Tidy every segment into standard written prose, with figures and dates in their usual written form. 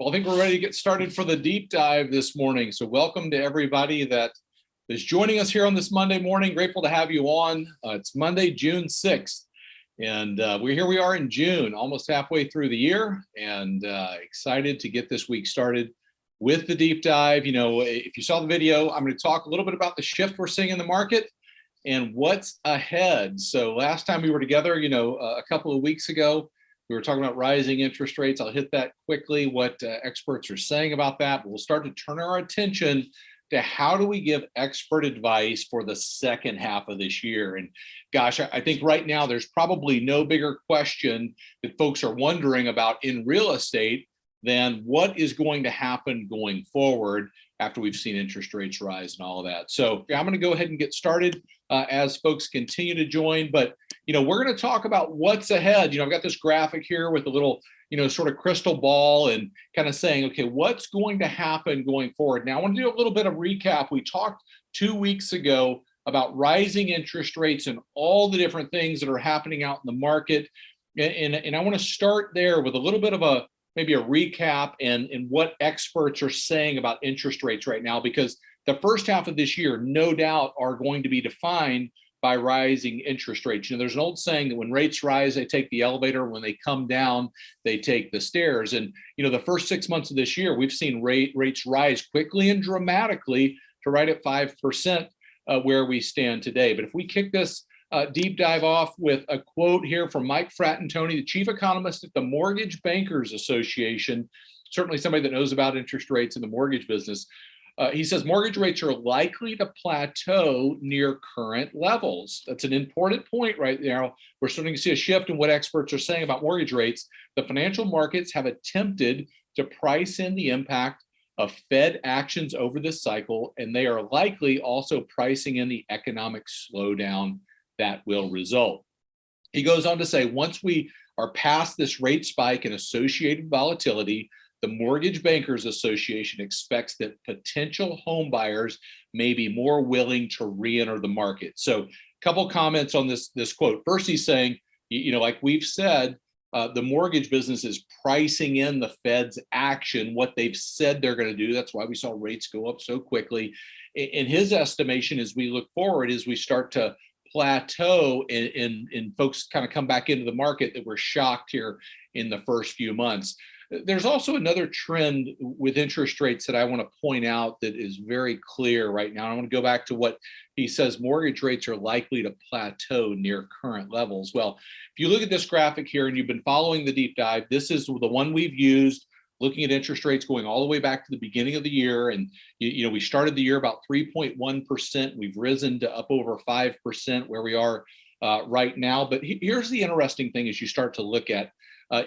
Well, I think we're ready to get started for the deep dive this morning. So welcome to everybody that is joining us here on this Monday morning. Grateful to have you on. It's Monday, June 6th. And here we are in June, almost halfway through the year, and excited to get this week started with the deep dive. You know, if you saw the video, I'm going to talk a little bit about the shift we're seeing in the market and what's ahead. So last time we were together, a couple of weeks ago, we were talking about rising interest rates. I'll hit that quickly, what experts are saying about that. But we'll start to turn our attention to how do we give expert advice for the second half of this year. And gosh, I think right now there's probably no bigger question that folks are wondering about in real estate than what is going to happen going forward after we've seen interest rates rise and all of that. So I'm going to go ahead and get started as folks continue to join. But we're going to talk about what's ahead. I've got this graphic here with a little, sort of crystal ball and kind of saying, okay, what's going to happen going forward? Now, I want to do a little bit of recap. We talked 2 weeks ago about rising interest rates and all the different things that are happening out in the market. And I want to start there with a little bit of maybe a recap and what experts are saying about interest rates right now, because the first half of this year, no doubt, are going to be defined by rising interest rates. There's an old saying that when rates rise, they take the elevator. When they come down, they take the stairs. And, the first 6 months of this year, we've seen rates rise quickly and dramatically to right at 5% where we stand today. But if we kick this deep dive off with a quote here from Mike Fratantoni, the chief economist at the Mortgage Bankers Association, certainly somebody that knows about interest rates in the mortgage business. He says mortgage rates are likely to plateau near current levels. That's an important point right now. We're starting to see a shift in what experts are saying about mortgage rates. The financial markets have attempted to price in the impact of Fed actions over this cycle, and they are likely also pricing in the economic slowdown that will result. He goes on to say, once we are past this rate spike and associated volatility, the Mortgage Bankers Association expects that potential home buyers may be more willing to re-enter the market. So a couple comments on this quote. First, he's saying, like we've said, the mortgage business is pricing in the Fed's action, what they've said they're going to do. That's why we saw rates go up so quickly. In his estimation, as we look forward, as we start to plateau and folks kind of come back into the market, that were shocked here in the first few months. There's also another trend with interest rates that I want to point out that is very clear right now. I want to go back to what he says, mortgage rates are likely to plateau near current levels. Well, if you look at this graphic here and you've been following the deep dive, this is the one we've used looking at interest rates going all the way back to the beginning of the year. And, we started the year about 3.1%. We've risen to up over 5% where we are right now. But here's the interesting thing as you start to look at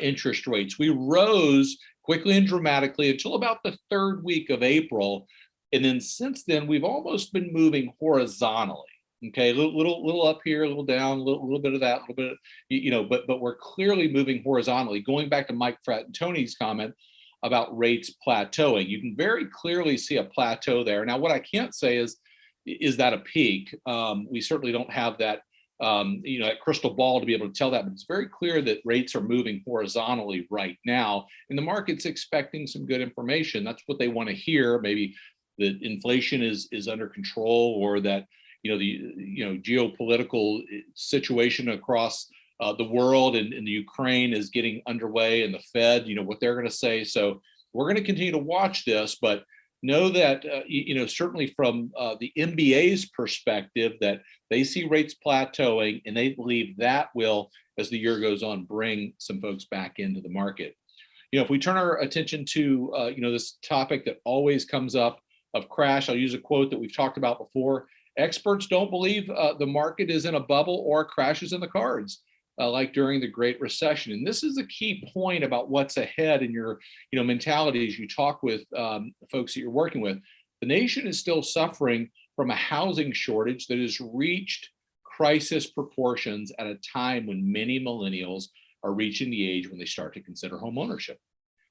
interest rates. We rose quickly and dramatically until about the third week of April. And then since then, we've almost been moving horizontally. Okay, a little up here, a little down, a little bit of that, a little bit, but we're clearly moving horizontally. Going back to Mike Fratantoni's comment about rates plateauing, you can very clearly see a plateau there. Now, what I can't say is that a peak? We certainly don't have that that crystal ball to be able to tell that, but it's very clear that rates are moving horizontally right now, and the market's expecting some good information. That's what they want to hear. Maybe that inflation is under control, or that the geopolitical situation across the world and the Ukraine is getting underway, and the Fed, what they're going to say. So we're going to continue to watch this, but know that, certainly from the MBA's perspective, that they see rates plateauing, and they believe that will, as the year goes on, bring some folks back into the market. If we turn our attention to, this topic that always comes up of crash, I'll use a quote that we've talked about before. Experts don't believe the market is in a bubble or crashes in the cards. Like during the Great Recession. And this is a key point about what's ahead in your mentality as you talk with folks that you're working with. The nation is still suffering from a housing shortage that has reached crisis proportions at a time when many millennials are reaching the age when they start to consider home ownership.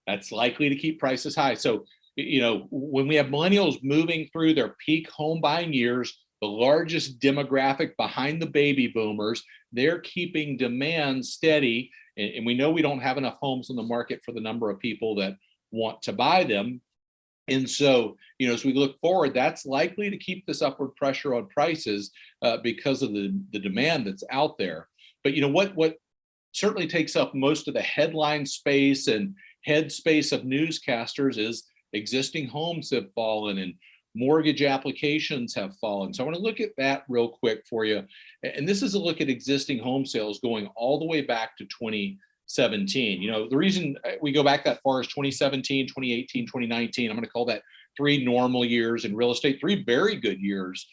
That's likely to keep prices high. So, when we have millennials moving through their peak home buying years, the largest demographic behind the baby boomers, they're keeping demand steady. And we know we don't have enough homes on the market for the number of people that want to buy them. And so, as we look forward, that's likely to keep this upward pressure on prices because of the demand that's out there. But what certainly takes up most of the headline space and head space of newscasters is existing homes have fallen and mortgage applications have fallen. So I want to look at that real quick for you. And this is a look at existing home sales going all the way back to 2017. The reason we go back that far is 2017, 2018, 2019. I'm going to call that 3 normal years in real estate, 3 very good years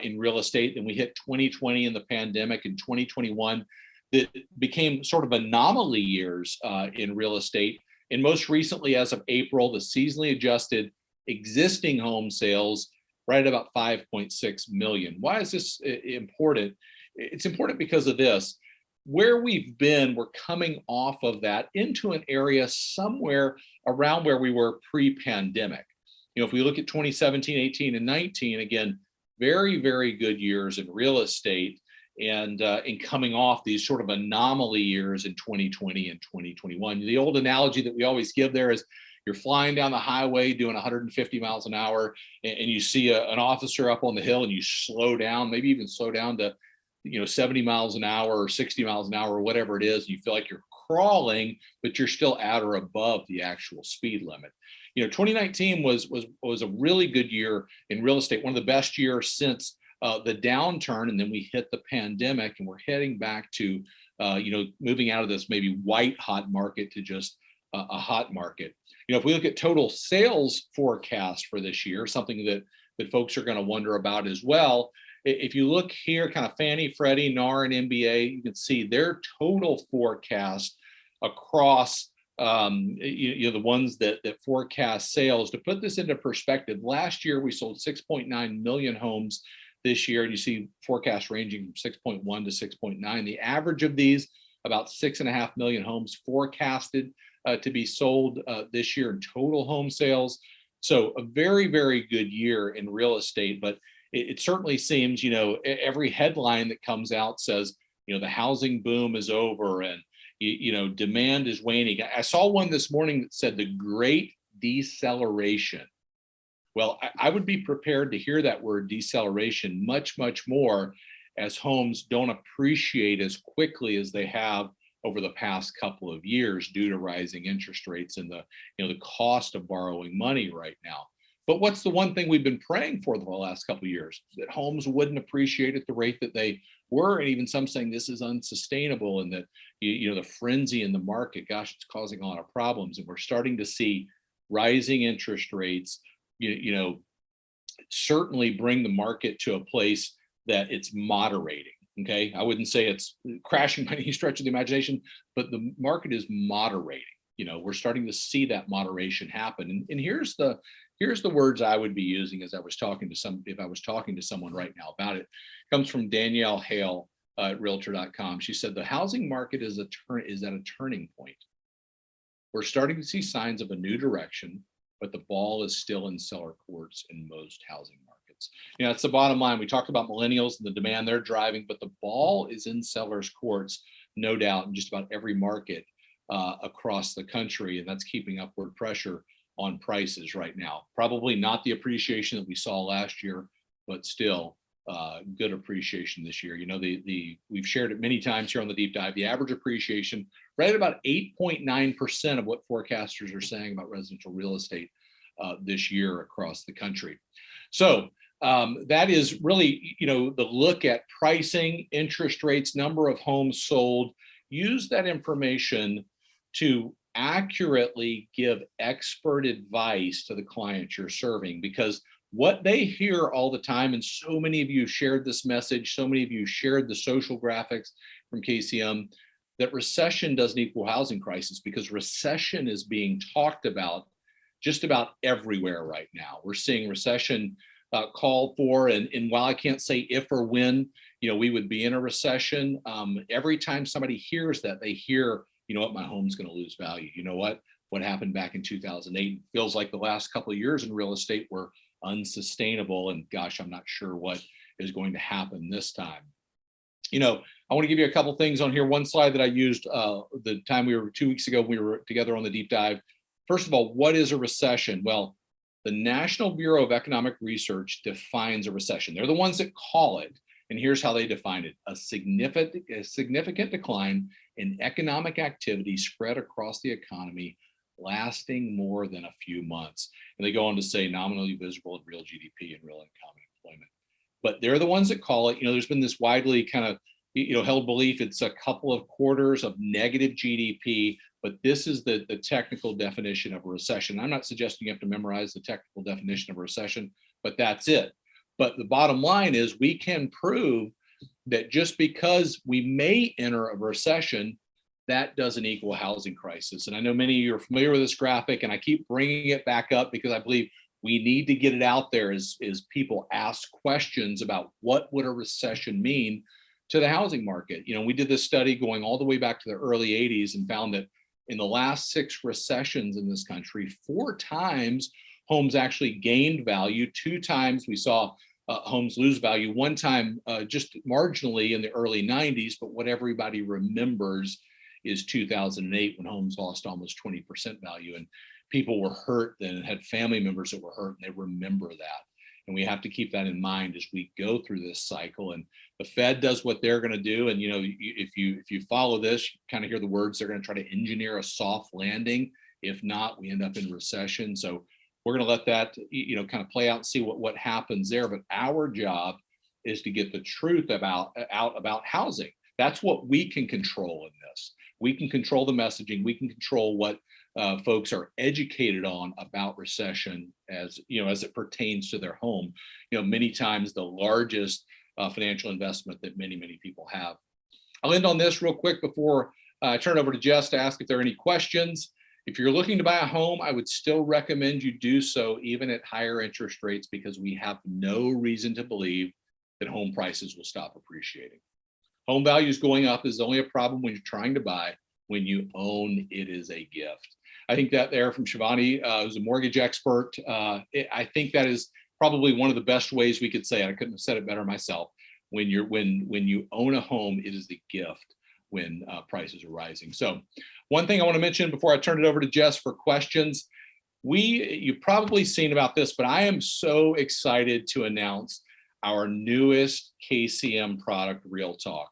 in real estate. Then we hit 2020 in the pandemic, and 2021 that became sort of anomaly years in real estate. And most recently, as of April, the seasonally adjusted existing home sales right at about 5.6 million. Why is this important? It's important because of this. Where we've been, we're coming off of that into an area somewhere around where we were pre-pandemic. If we look at 2017, 18, and 19, again, very, very good years in real estate, and coming off these sort of anomaly years in 2020 and 2021. The old analogy that we always give there is you're flying down the highway doing 150 miles an hour, and you see an officer up on the hill, and you slow down, maybe even slow down to 70 miles an hour or 60 miles an hour or whatever it is. You feel like you're crawling, but you're still at or above the actual speed limit. 2019 was a really good year in real estate, one of the best years since the downturn, and then we hit the pandemic, and we're heading back to moving out of this maybe white hot market to just a hot market. If we look at total sales forecast for this year, something that folks are going to wonder about as well. If you look here, kind of Fannie, Freddie, NAR, and MBA, you can see their total forecast across the ones that forecast sales. To put this into perspective, last year we sold 6.9 million homes. This year, and you see forecasts ranging from 6.1 to 6.9. The average of these, about 6.5 million homes forecasted to be sold this year in total home sales. So a very, very good year in real estate, but it certainly seems, every headline that comes out says, the housing boom is over and, demand is waning. I saw one this morning that said the great deceleration. Well, I would be prepared to hear that word deceleration much, much more as homes don't appreciate as quickly as they have over the past couple of years due to rising interest rates and the cost of borrowing money right now. But what's the one thing we've been praying for the last couple of years? That homes wouldn't appreciate at the rate that they were, and even some saying this is unsustainable, and that the frenzy in the market, gosh, it's causing a lot of problems. And we're starting to see rising interest rates certainly bring the market to a place that it's moderating. Okay, I wouldn't say it's crashing by any stretch of the imagination, but the market is moderating. We're starting to see that moderation happen. And here's the words I would be using as I was talking to if I was talking to someone right now about it. It comes from Danielle Hale at Realtor.com. She said the housing market is at a turning point. We're starting to see signs of a new direction, but the ball is still in seller courts in most housing markets. That's the bottom line. We talked about millennials and the demand they're driving, but the ball is in sellers' courts, no doubt, in just about every market across the country, and that's keeping upward pressure on prices right now. Probably not the appreciation that we saw last year, but still good appreciation this year. We've shared it many times here on the deep dive. The average appreciation right at about 8.9% of what forecasters are saying about residential real estate this year across the country. So that is really, the look at pricing, interest rates, number of homes sold. Use that information to accurately give expert advice to the clients you're serving, because what they hear all the time, and so many of you shared this message, so many of you shared the social graphics from KCM, that recession doesn't equal housing crisis, because recession is being talked about just about everywhere right now. We're seeing recession called for, and while I can't say if or when we would be in a recession, every time somebody hears that, they hear, my home's going to lose value. What happened back in 2008 feels like the last couple of years in real estate were unsustainable, and gosh, I'm not sure what is going to happen this time. I want to give you a couple things on here. One slide that I used the time we were 2 weeks ago, we were together on the deep dive first of all, what is a recession? Well, the National Bureau of Economic Research defines a recession. They're the ones that call it. And here's how they define it: a significant decline in economic activity spread across the economy, lasting more than a few months. And they go on to say nominally visible in real GDP and real income and employment. But they're the ones that call it. There's been this widely kind of held belief it's a couple of quarters of negative GDP, but this is the technical definition of a recession. I'm not suggesting you have to memorize the technical definition of a recession, but that's it. But the bottom line is we can prove that just because we may enter a recession, that doesn't equal a housing crisis. And I know many of you are familiar with this graphic, and I keep bringing it back up because I believe we need to get it out there as people ask questions about what would a recession mean to the housing market. We did this study going all the way back to the early 80s and found that in the last 6 recessions in this country, 4 times homes actually gained value, 2 times we saw homes lose value, 1 time just marginally in the early 90s. But what everybody remembers is 2008, when homes lost almost 20% value, and people were hurt then and had family members that were hurt, and they remember that. And we have to keep that in mind as we go through this cycle. And the Fed does what they're going to do. And if you follow this, you kind of hear the words, they're going to try to engineer a soft landing. If not, we end up in recession. So we're going to let that kind of play out and see what happens there. But our job is to get the truth out about housing. That's what we can control in this. We can control the messaging. We can control what folks are educated on about recession as it pertains to their home. Many times the largest financial investment that many people have. I'll end on this real quick before I turn it over to Jess to ask if there are any questions. If you're looking to buy a home, I would still recommend you do so even at higher interest rates, because we have no reason to believe that home prices will stop appreciating. Home values going up is only a problem when you're trying to buy. When you own, it is a gift. I think that there from Shivani, who's a mortgage expert, I think that is probably one of the best ways we could say it. I couldn't have said it better myself. When you own a home, it is the gift when prices are rising. So one thing I want to mention before I turn it over to Jess for questions, you've probably seen about this, but I am so excited to announce our newest KCM product, Real Talk.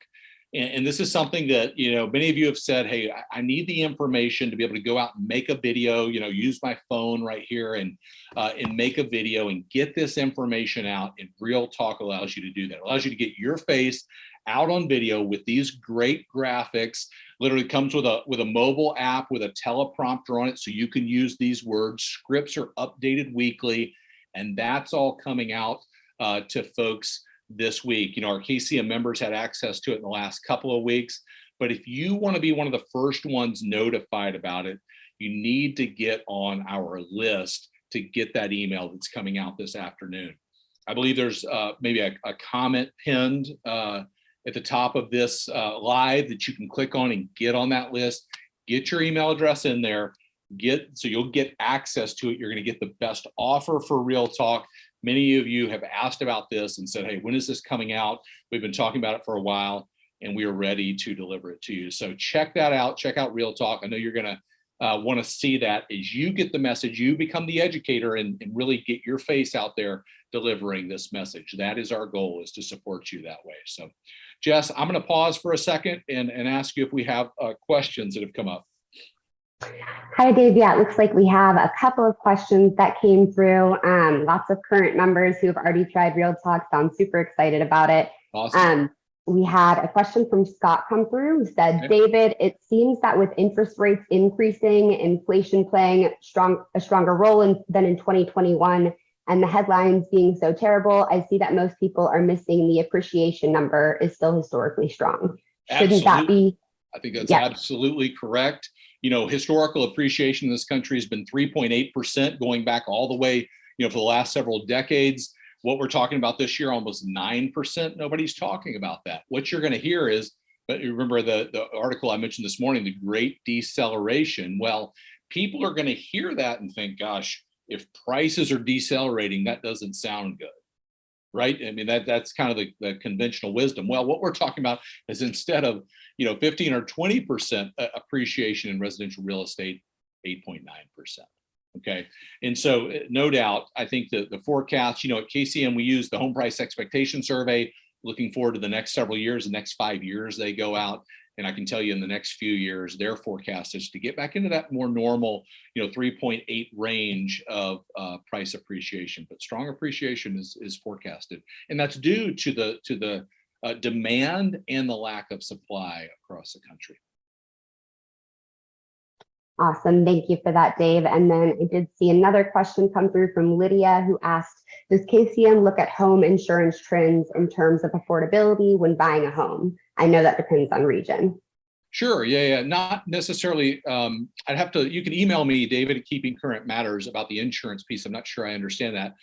And this is something that, many of you have said, hey, I need the information to be able to go out and make a video, use my phone right here and make a video and get this information out. And Real Talk allows you to do that. It allows you to get your face out on video with these great graphics. Literally comes with a mobile app with a teleprompter on it, so you can use these words. Scripts are updated weekly, and that's all coming out to folks this week. Our KCM members had access to it in the last couple of weeks, but if you want to be one of the first ones notified about it, you need to get on our list to get that email that's coming out this afternoon. I believe there's maybe a comment pinned at the top of this live that you can click on and get on that list. Get your email address in there, so you'll get access to it. You're going to get the best offer for Real Talk. Many of you have asked about this and said, hey, when is this coming out? We've been talking about it for a while, and we are ready to deliver it to you. So check that out. Check out Real Talk. I know you're going to want to see that as you get the message, you become the educator and really get your face out there delivering this message. That is our goal, is to support you that way. So Jess, I'm going to pause for a second and ask you if we have questions that have come up. Hi, Dave. Yeah, it looks like we have a couple of questions that came through. Lots of current members who have already tried Real Talk sound super excited about it. Awesome. We had a question from Scott come through who said, David, it seems that with interest rates increasing, inflation playing a stronger role than in 2021, and the headlines being so terrible, I see that most people are missing the appreciation number is still historically strong. Shouldn't that be? I think that's absolutely correct. Historical appreciation in this country has been 3.8% going back all the way, for the last several decades. What we're talking about this year, almost 9%. Nobody's talking about that. What you're going to hear is, but remember the article I mentioned this morning, the great deceleration. Well, people are going to hear that and think, gosh, if prices are decelerating, that doesn't sound good. Right? I mean, that's kind of the conventional wisdom. Well, what we're talking about is instead of 15 or 20% appreciation in residential real estate, 8.9%. Okay. And so no doubt, I think that the forecast, at KCM, we use the home price expectation survey, looking forward to the next several years, the next 5 years they go out. And I can tell you in the next few years, their forecast is to get back into that more normal, 3.8 range of price appreciation. But strong appreciation is forecasted. And that's due to the demand and the lack of supply across the country. Awesome. Thank you for that, Dave. And then I did see another question come through from Lydia, who asked, does KCM look at home insurance trends in terms of affordability when buying a home? I know that depends on region. Sure. Yeah. Not necessarily. You can email me, David, at Keeping Current Matters, about the insurance piece. I'm not sure I understand that.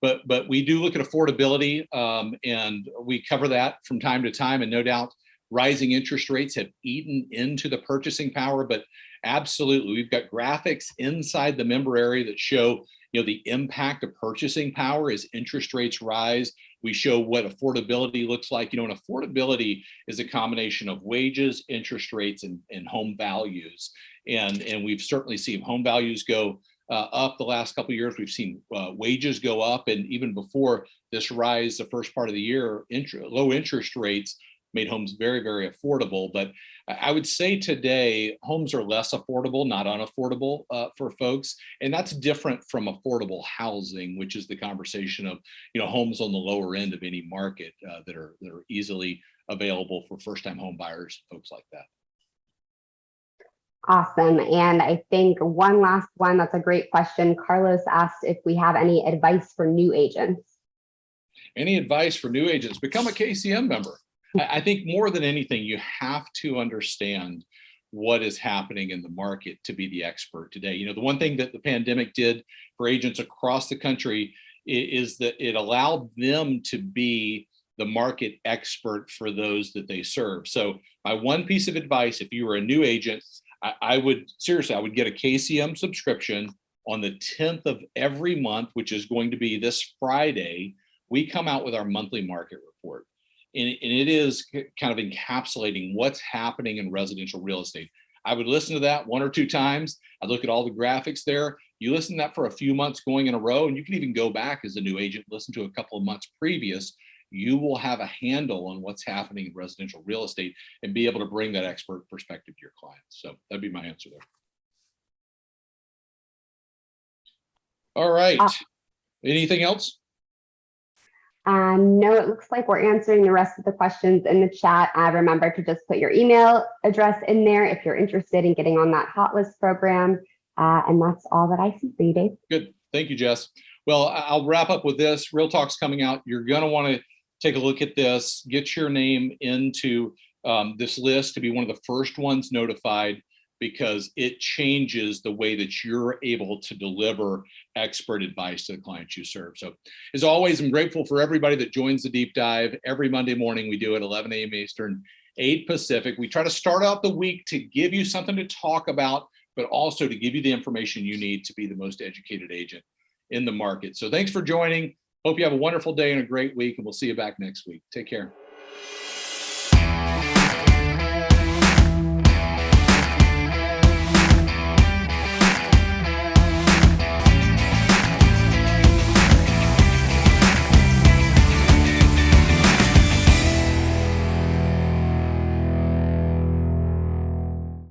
But we do look at affordability, and we cover that from time to time. And no doubt, rising interest rates have eaten into the purchasing power. But absolutely, we've got graphics inside the member area that show the impact of purchasing power as interest rates rise. We show what affordability looks like. And affordability is a combination of wages, interest rates, and home values. And we've certainly seen home values go up the last couple of years. We've seen wages go up, and even before this rise, the first part of the year, low interest rates made homes very, very affordable. But I would say today, homes are less affordable, not unaffordable for folks. And that's different from affordable housing, which is the conversation of, homes on the lower end of any market that are easily available for first-time home buyers, folks like that. Awesome. And I think one last one, that's a great question. Carlos asked if we have any advice for new agents. Any advice for new agents? Become a KCM member. I think more than anything, you have to understand what is happening in the market to be the expert today. The one thing that the pandemic did for agents across the country is that it allowed them to be the market expert for those that they serve. So my one piece of advice, if you were a new agent, I would get a KCM subscription on the 10th of every month, which is going to be this Friday. We come out with our monthly market report. And it is kind of encapsulating what's happening in residential real estate. I would listen to that 1 or 2 times. I'd look at all the graphics there. You listen to that for a few months going in a row, and you can even go back as a new agent, listen to a couple of months previous. You will have a handle on what's happening in residential real estate and be able to bring that expert perspective to your clients. So that'd be my answer there. All right. Anything else? No, it looks like we're answering the rest of the questions in the chat. Remember to just put your email address in there if you're interested in getting on that hot list program. And that's all that I see for you, Dave. Good. Thank you, Jess. Well, I'll wrap up with this. Real Talk's coming out. You're going to want to take a look at this, get your name into this list to be one of the first ones notified, because it changes the way that you're able to deliver expert advice to the clients you serve. So as always, I'm grateful for everybody that joins the deep dive. Every Monday morning, we do it 11 a.m. Eastern, 8 Pacific. We try to start out the week to give you something to talk about, but also to give you the information you need to be the most educated agent in the market. So thanks for joining. Hope you have a wonderful day and a great week, and we'll see you back next week. Take care.